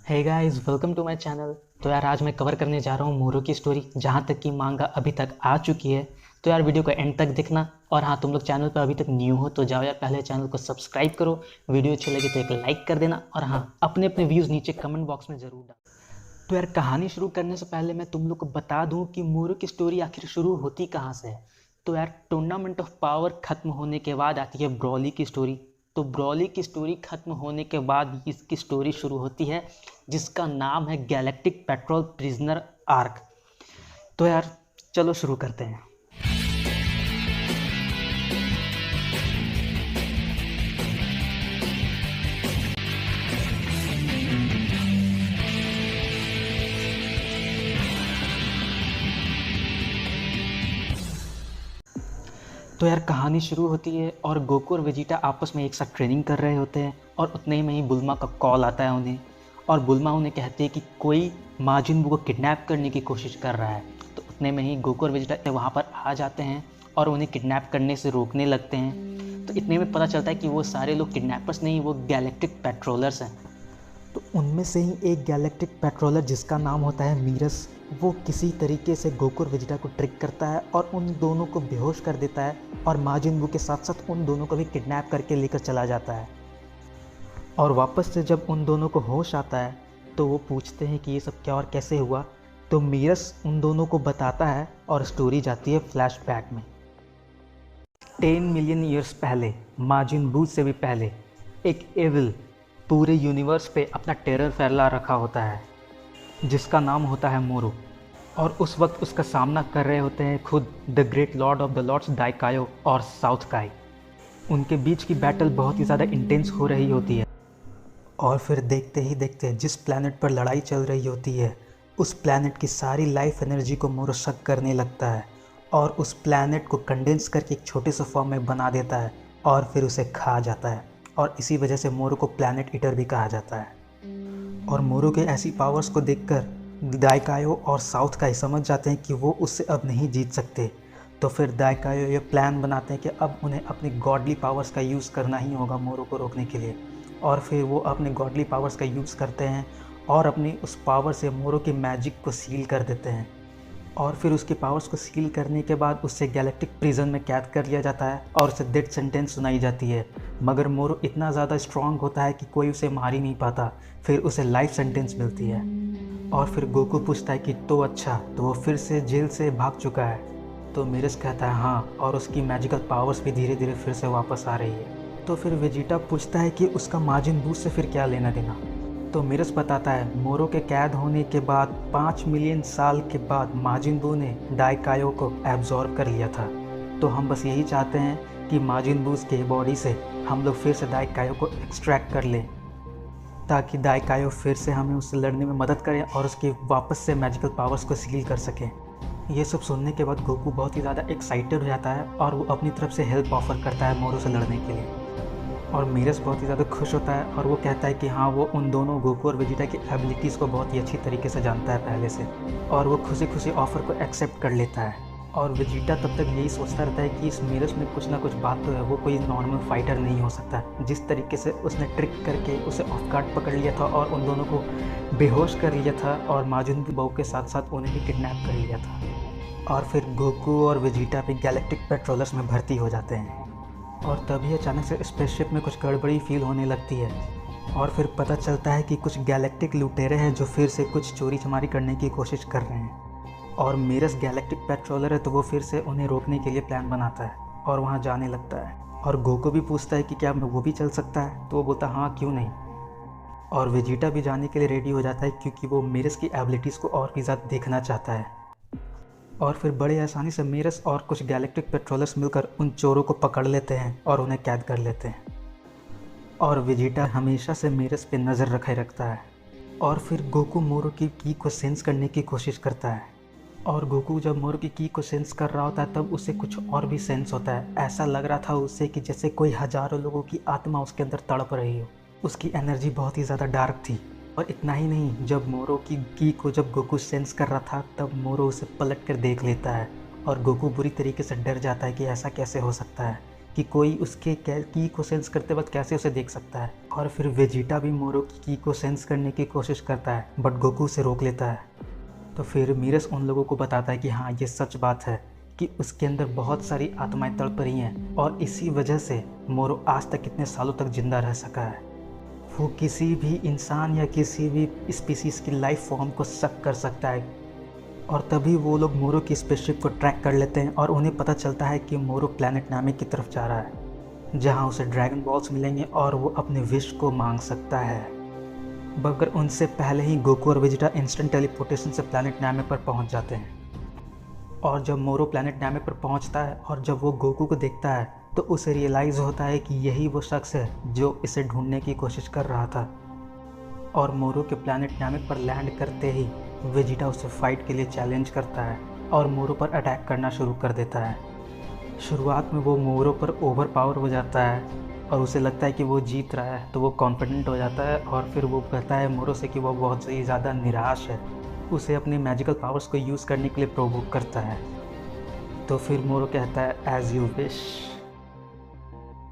Hey guys, welcome to my channel. तो यार आज मैं कवर करने जा रहा हूँ मोरू की स्टोरी, जहाँ तक कि मांगा अभी तक आ चुकी है। तो यार वीडियो को एंड तक देखना। और हाँ, तुम लोग चैनल पर अभी तक न्यू हो तो जाओ यार पहले चैनल को सब्सक्राइब करो। वीडियो अच्छी लगी तो एक लाइक कर देना। और हाँ, अपने अपने व्यूज़ नीचे कमेंट बॉक्स में ज़रूर डाल। तो यार कहानी शुरू करने से पहले मैं तुम लोग को बता दूं कि मोरू की स्टोरी आखिर शुरू होती कहाँ से है। तो यार टूर्नामेंट ऑफ पावर खत्म होने के बाद आती है ब्रॉली की स्टोरी। तो ब्रॉली की स्टोरी खत्म होने के बाद इसकी स्टोरी शुरू होती है, जिसका नाम है गैलेक्टिक पेट्रोल प्रिजनर आर्क। तो यार चलो शुरू करते हैं। तो यार कहानी शुरू होती है और गोकू और वेजिटा आपस में एक साथ ट्रेनिंग कर रहे होते हैं। और उतने में ही बुल्मा का कॉल आता है उन्हें। और बुल्मा उन्हें कहती है कि कोई माजिन बू को किडनैप करने की कोशिश कर रहा है। तो उतने में ही गोकू और वेजिटा वहाँ पर आ जाते हैं और उन्हें किडनैप करने से रोकने लगते हैं। तो इतने में पता चलता है कि वो सारे लोग किडनैपर्स नहीं, वो गैलेक्टिक पेट्रोलर्स हैं। तो उनमें से ही एक गैलेक्टिक पेट्रोलर जिसका नाम होता है मीरस, वो किसी तरीके से गोकू और वेजिटा को ट्रिक करता है और उन दोनों को बेहोश कर देता है। और माजिन बू के साथ साथ उन दोनों को भी किडनैप करके लेकर चला जाता है। और वापस से जब उन दोनों को होश आता है तो वो पूछते हैं कि ये सब क्या और कैसे हुआ। तो मीरस उन दोनों को बताता है और स्टोरी जाती है फ्लैशबैक में। 10 मिलियन ईयर्स पहले, माजिन बू से भी पहले, एक एविल पूरे यूनिवर्स पे अपना टेरर फैला रखा होता है, जिसका नाम होता है मोरू। और उस वक्त उसका सामना कर रहे होते हैं खुद the great lord of the lords दाइकायो और साउथ काई। उनके बीच की बैटल बहुत ही ज़्यादा इंटेंस हो रही होती है। और फिर देखते ही देखते जिस प्लैनेट पर लड़ाई चल रही होती है, उस प्लैनेट की सारी लाइफ एनर्जी को मोरू शक करने लगता है और उस प्लैनेट को कंडेंस करके एक छोटे से फॉर्म में बना देता है और फिर उसे खा जाता है। और इसी वजह से मोरू को प्लैनेट ईटर भी कहा जाता है। और मोरू के ऐसी पावर्स को देखकर दाइकायो और साउथ काई समझ जाते हैं कि वो उससे अब नहीं जीत सकते। तो फिर दाइकायो ये प्लान बनाते हैं कि अब उन्हें अपनी गॉडली पावर्स का यूज़ करना ही होगा मोरू को रोकने के लिए। और फिर वो अपने गॉडली पावर्स का यूज़ करते हैं और अपनी उस पावर से मोरू की मैजिक को सील कर देते हैं। और फिर उसकी पावर्स को सील करने के बाद उससे गैलेक्टिक प्रिजन में कैद कर लिया जाता है और उसे डेथ सेंटेंस सुनाई जाती है। मगर मोरू इतना ज़्यादा स्ट्रांग होता है कि कोई उसे मार ही नहीं पाता। फिर उसे लाइफ सेंटेंस मिलती है। और फिर गोकू पूछता है कि तो अच्छा, तो वो फिर से जेल से भाग चुका है। तो मीरस कहता है हाँ, और उसकी मैजिकल पावर्स भी धीरे धीरे फिर से वापस आ रही है। तो फिर वेजिटा पूछता है कि उसका माजिन बू से फिर क्या लेना देना। तो मीरस बताता है मोरू के कैद होने के बाद 5 मिलियन साल के बाद माजिन बू ने दाइकायो को एब्जॉर्ब कर लिया था। तो हम बस यही चाहते हैं कि माजिन बू के बॉडी से हम लोग फिर से दाइकायो को एक्सट्रैक्ट कर लें, ताकि दाइकायो फिर से हमें उससे लड़ने में मदद करे और उसकी वापस से मैजिकल पावर्स को सील कर सकें। ये सब सुनने के बाद गोकू बहुत ही ज़्यादा एक्साइटेड हो जाता है और वो अपनी तरफ से हेल्प ऑफर करता है मोरू से लड़ने के लिए। और मीरस बहुत ही ज़्यादा खुश होता है और वो कहता है कि हाँ, वो उन दोनों गोकू और वेजिटा की एबिलिटीज़ को बहुत ही अच्छी तरीके से जानता है पहले से। और वो खुशी खुशी ऑफ़र को एक्सेप्ट कर लेता है। और वेजिटा तब तक यही सोचता रहता है कि इस मीरस में कुछ ना कुछ बात तो है, वो कोई नॉर्मल फाइटर नहीं हो सकता। जिस तरीके से उसने ट्रिक करके उसे ऑफ गार्ड पकड़ लिया था और उन दोनों को बेहोश कर लिया था और माजिन बू के साथ साथ उन्हें भी किडनैप कर लिया था। और फिर गोकू और वेजिटा भी गैलेक्टिक पेट्रोलर्स में भर्ती हो जाते हैं। और तभी अचानक से स्पेसशिप में कुछ गड़बड़ी फील होने लगती है। और फिर पता चलता है कि कुछ गैलेक्टिक लुटेरे हैं जो फिर से कुछ चोरी चमारी करने की कोशिश कर रहे हैं। और मीरस गैलेक्टिक पेट्रोलर है तो वो फिर से उन्हें रोकने के लिए प्लान बनाता है और वहाँ जाने लगता है। और गोकू भी पूछता है कि क्या वो भी चल सकता है, तो वो बोलता है हाँ, क्यों नहीं। और वेजिटा भी जाने के लिए रेडी हो जाता है क्योंकि वो मीरस की एबिलिटीज़ को और भी ज़्यादा देखना चाहता है। और फिर बड़े आसानी से मीरस और कुछ गैलेक्टिक पेट्रोलर्स मिलकर उन चोरों को पकड़ लेते हैं और उन्हें कैद कर लेते हैं। और वेजिटा हमेशा से मीरस पे नज़र रखे रखता है। और फिर गोकू मोरू की को सेंस करने की कोशिश करता है। और गोकू जब मोरू की को सेंस कर रहा होता है तब उसे कुछ और भी सेंस होता है। ऐसा लग रहा था उसे कि जैसे कोई हज़ारों लोगों की आत्मा उसके अंदर तड़प रही हो। उसकी एनर्जी बहुत ही ज़्यादा डार्क थी। और इतना ही नहीं, जब मोरू की को जब गोकू सेंस कर रहा था तब मोरू उसे पलट कर देख लेता है और गोकू बुरी तरीके से डर जाता है कि ऐसा कैसे हो सकता है। कि कोई उसके की को सेंस करते वक्त कैसे उसे देख सकता है। और फिर वेजिटा भी मोरो की को सेंस करने की कोशिश करता है, बट गोकू उसे रोक लेता है। तो फिर मीरस उन लोगों को बताता है कि हाँ, ये सच बात है कि उसके अंदर बहुत सारी आत्माएं तड़प रही हैं और इसी वजह से मोरो आज तक इतने सालों तक जिंदा रह सका है। वो किसी भी इंसान या किसी भी स्पीसीज़ की लाइफ फॉर्म को शक कर सकता है। और तभी वो लोग मोरो की स्पेसशिप को ट्रैक कर लेते हैं और उन्हें पता चलता है कि मोरो प्लैनेट नामे की तरफ जा रहा है, जहाँ उसे ड्रैगन बॉल्स मिलेंगे और वो अपने विश को मांग सकता है। मगर उनसे पहले ही गोकू और वेजिटा इंस्टेंट टेलीपोर्टेशन से प्लैनेट नामे पर पहुँच जाते हैं। और जब मोरो प्लैनेट नामे पर पहुँचता है और जब वो गोकू को देखता है तो उसे रियलाइज़ होता है कि यही वो शख्स है जो इसे ढूंढने की कोशिश कर रहा था। और मोरो के प्लैनेट नामे पर लैंड करते ही वेजिटा उसे फाइट के लिए चैलेंज करता है और मोरो पर अटैक करना शुरू कर देता है। शुरुआत में वो मोरो पर ओवर पावर हो जाता है और उसे लगता है कि वो जीत रहा है, तो वो कॉन्फिडेंट हो जाता है और फिर वो कहता है मोरो से कि वो बहुत ही ज़्यादा निराश है। उसे अपने मैजिकल पावर्स को यूज़ करने के लिए प्रोवोक करता है। तो फिर मोरो कहता है एज़ यू विश।